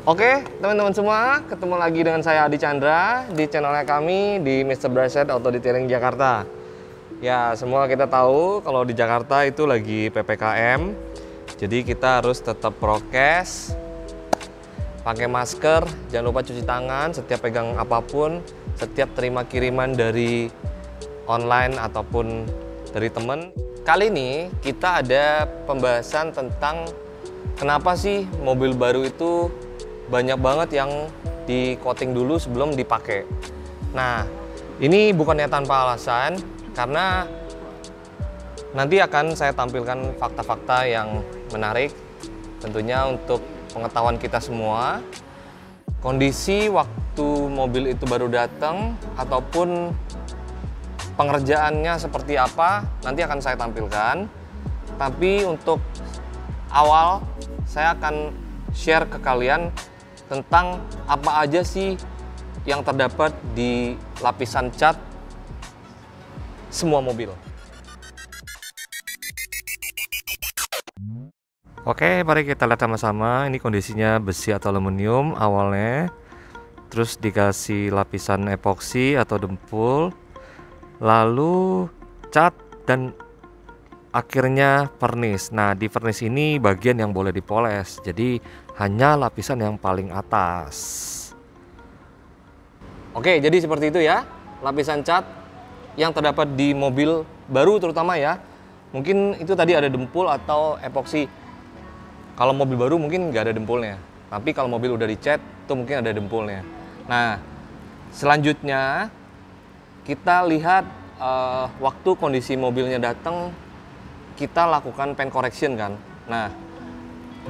Oke, teman-teman semua, ketemu lagi dengan saya Adi Chandra di channelnya kami di Mr. Bracet Auto Detailing Jakarta. Ya, semua kita tahu kalau di Jakarta itu lagi PPKM, jadi kita harus tetap prokes, pakai masker, jangan lupa cuci tangan setiap pegang apapun, setiap terima kiriman dari online ataupun dari teman. Kali ini kita ada pembahasan tentang kenapa sih mobil baru itu banyak banget yang di coating dulu sebelum dipakai. Nah, ini bukannya tanpa alasan, karena nanti akan saya tampilkan fakta-fakta yang menarik tentunya untuk pengetahuan kita semua. Kondisi waktu mobil itu baru datang ataupun pengerjaannya seperti apa nanti akan saya tampilkan. Tapi untuk awal saya akan share ke kalian tentang apa aja sih yang terdapat di lapisan cat semua mobil. Oke, mari kita lihat sama-sama. Ini kondisinya besi atau aluminium awalnya, terus dikasih lapisan epoksi atau dempul, lalu cat, dan akhirnya vernis. Nah, di vernis ini bagian yang boleh dipoles, jadi hanya lapisan yang paling atas. Oke, jadi seperti itu ya, lapisan cat yang terdapat di mobil baru terutama ya. Mungkin itu tadi ada dempul atau epoksi. Kalau mobil baru mungkin nggak ada dempulnya, tapi kalau mobil udah dicat itu mungkin ada dempulnya. Nah, selanjutnya kita lihat waktu kondisi mobilnya datang, kita lakukan paint correction kan. Nah,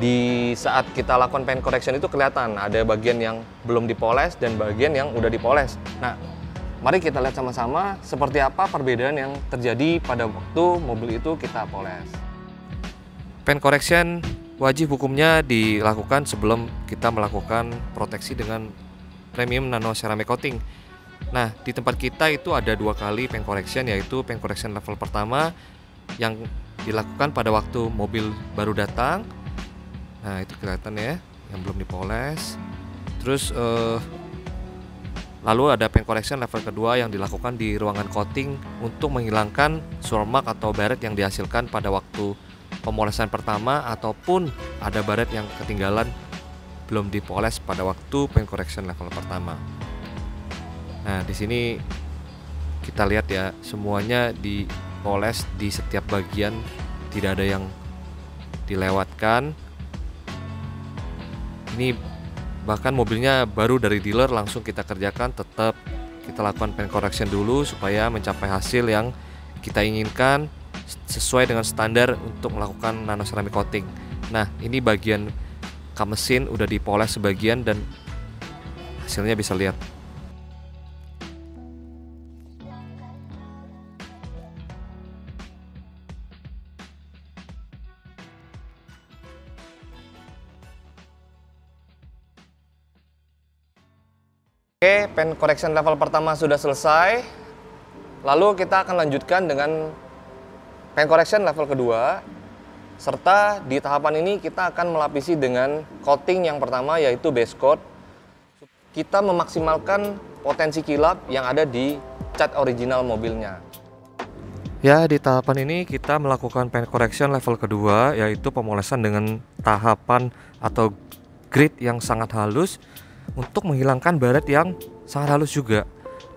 di saat kita lakukan paint correction itu kelihatan ada bagian yang belum dipoles dan bagian yang udah dipoles. Nah, mari kita lihat sama-sama seperti apa perbedaan yang terjadi pada waktu mobil itu kita poles. Paint correction wajib hukumnya dilakukan sebelum kita melakukan proteksi dengan premium nano ceramic coating. Nah, di tempat kita itu ada 2 kali paint correction, yaitu paint correction level pertama yang dilakukan pada waktu mobil baru datang. Nah, itu kelihatan ya, yang belum dipoles. Terus lalu ada paint correction level kedua yang dilakukan di ruangan coating untuk menghilangkan swirl mark atau baret yang dihasilkan pada waktu pemolesan pertama, ataupun ada baret yang ketinggalan belum dipoles pada waktu paint correction level pertama. Nah, di sini kita lihat ya, semuanya dipoles di setiap bagian, tidak ada yang dilewatkan. Ini bahkan mobilnya baru dari dealer langsung kita kerjakan, tetap kita lakukan paint correction dulu supaya mencapai hasil yang kita inginkan sesuai dengan standar untuk melakukan nano ceramic coating. Nah, ini bagian kap mesin udah dipoles sebagian dan hasilnya bisa lihat. Oke, paint correction level pertama sudah selesai. Lalu kita akan lanjutkan dengan paint correction level kedua. Serta di tahapan ini kita akan melapisi dengan coating yang pertama, yaitu base coat. Kita memaksimalkan potensi kilap yang ada di cat original mobilnya. Ya, di tahapan ini kita melakukan paint correction level kedua, yaitu pemolesan dengan tahapan atau grit yang sangat halus untuk menghilangkan baret yang sangat halus juga.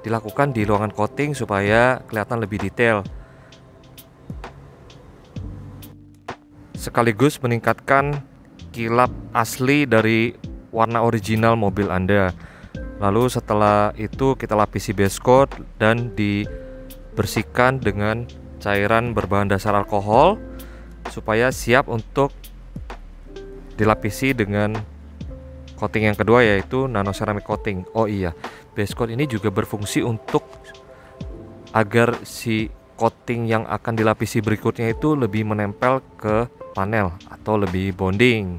Dilakukan di ruangan coating supaya kelihatan lebih detail, sekaligus meningkatkan kilap asli dari warna original mobil Anda. Lalu setelah itu kita lapisi base coat dan dibersihkan dengan cairan berbahan dasar alkohol supaya siap untuk dilapisi dengan coating yang kedua, yaitu nano ceramic coating. Oh iya, base coat ini juga berfungsi untuk agar si coating yang akan dilapisi berikutnya itu lebih menempel ke panel atau lebih bonding.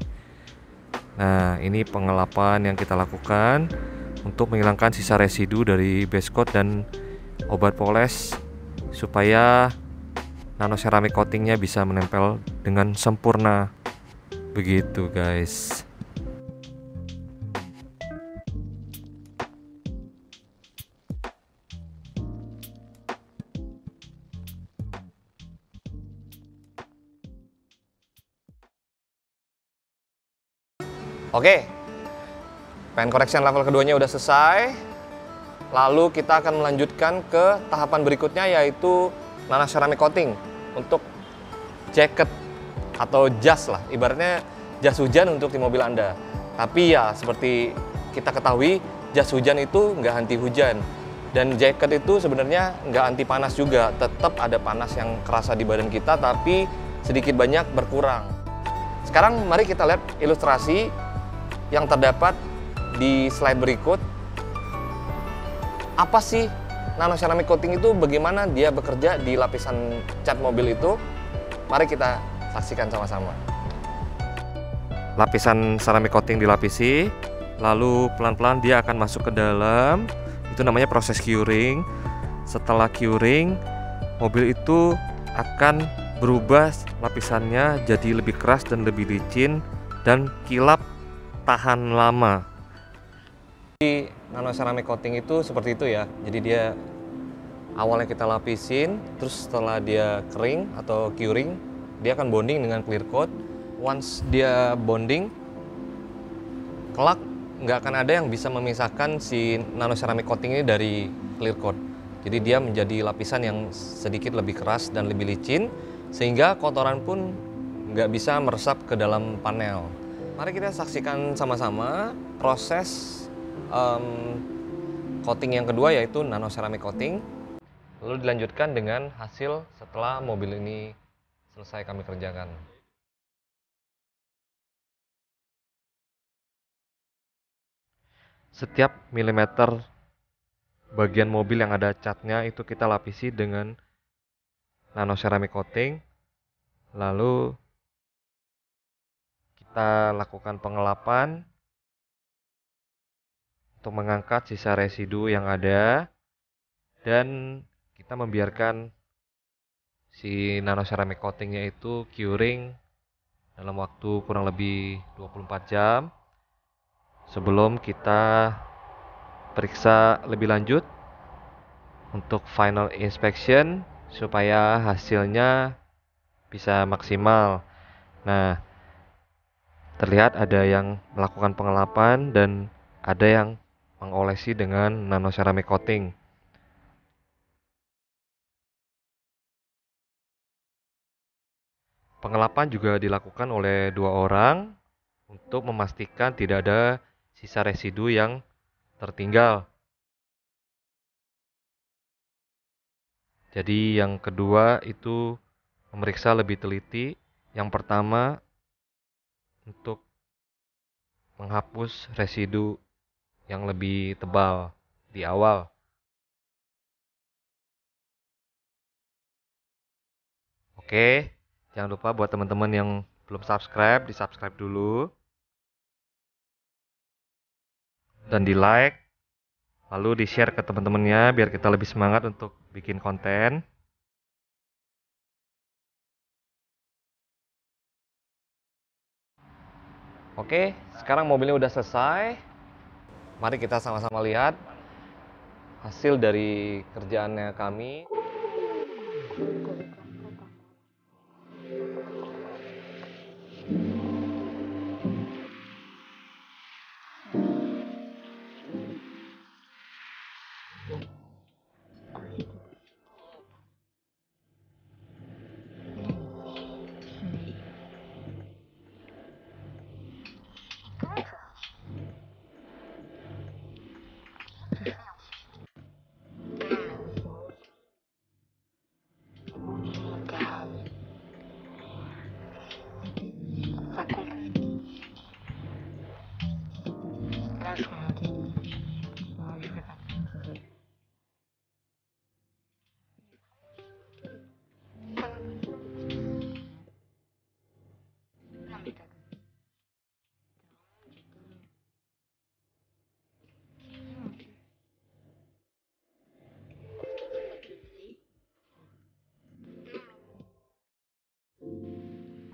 Nah, ini pengelapan yang kita lakukan untuk menghilangkan sisa residu dari base coat dan obat poles supaya nano ceramic coatingnya bisa menempel dengan sempurna. Begitu guys. Oke, paint correction level keduanya udah selesai. Lalu kita akan melanjutkan ke tahapan berikutnya, yaitu nanoceramic coating untuk jaket atau jas lah, ibaratnya jas hujan untuk di mobil Anda. Tapi ya seperti kita ketahui, jas hujan itu nggak anti hujan, dan jaket itu sebenarnya nggak anti panas juga. Tetap ada panas yang kerasa di badan kita, tapi sedikit banyak berkurang. Sekarang mari kita lihat ilustrasi yang terdapat di slide berikut. Apa sih nanoceramic coating itu, bagaimana dia bekerja di lapisan cat mobil itu? Mari kita saksikan sama-sama. Lapisan ceramic coating dilapisi, lalu pelan-pelan dia akan masuk ke dalam. Itu namanya proses curing. Setelah curing, mobil itu akan berubah lapisannya jadi lebih keras dan lebih licin dan kilap tahan lama. Di nanoceramic coating itu seperti itu ya. Jadi dia awalnya kita lapisin, terus setelah dia kering atau curing, dia akan bonding dengan clear coat. Once dia bonding, kelak nggak akan ada yang bisa memisahkan si nanoceramic coating ini dari clear coat. Jadi dia menjadi lapisan yang sedikit lebih keras dan lebih licin, sehingga kotoran pun nggak bisa meresap ke dalam panel. Mari kita saksikan sama-sama proses coating yang kedua, yaitu nanoceramic coating. Lalu dilanjutkan dengan hasil setelah mobil ini selesai kami kerjakan. Setiap milimeter bagian mobil yang ada catnya itu kita lapisi dengan nanoceramic coating. Lalu kita lakukan pengelapan untuk mengangkat sisa residu yang ada, dan kita membiarkan si nanoceramic coatingnya itu curing dalam waktu kurang lebih 24 jam sebelum kita periksa lebih lanjut untuk final inspection supaya hasilnya bisa maksimal. Nah, terlihat ada yang melakukan pengelapan dan ada yang mengolesi dengan nanoceramic coating. Pengelapan juga dilakukan oleh 2 orang untuk memastikan tidak ada sisa residu yang tertinggal. Jadi yang kedua itu memeriksa lebih teliti. Yang pertama untuk menghapus residu yang lebih tebal di awal. Oke, jangan lupa buat teman-teman yang belum subscribe, di subscribe dulu dan di like, lalu di share ke teman-temannya biar kita lebih semangat untuk bikin konten. Oke, sekarang mobilnya udah selesai. Mari kita sama-sama lihat hasil dari kerjaannya kami.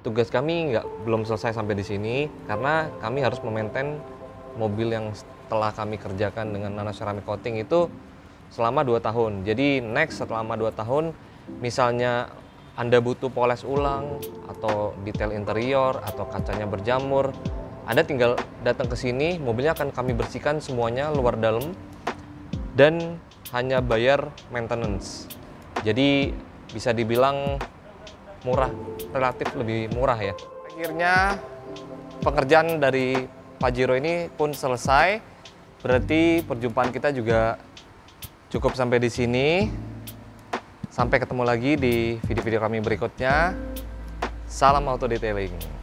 Tugas kami belum selesai sampai di sini, karena kami harus memaintain mobil yang setelah kami kerjakan dengan nanoceramic coating itu selama 2 tahun. Jadi next selama 2 tahun, misalnya Anda butuh poles ulang atau detail interior atau kacanya berjamur, Anda tinggal datang ke sini, mobilnya akan kami bersihkan semuanya luar dalam dan hanya bayar maintenance. Jadi bisa dibilang murah, relatif lebih murah ya. Akhirnya pekerjaan dari Pajero ini pun selesai. Berarti perjumpaan kita juga cukup sampai di sini. Sampai ketemu lagi di video-video kami berikutnya. Salam auto detailing.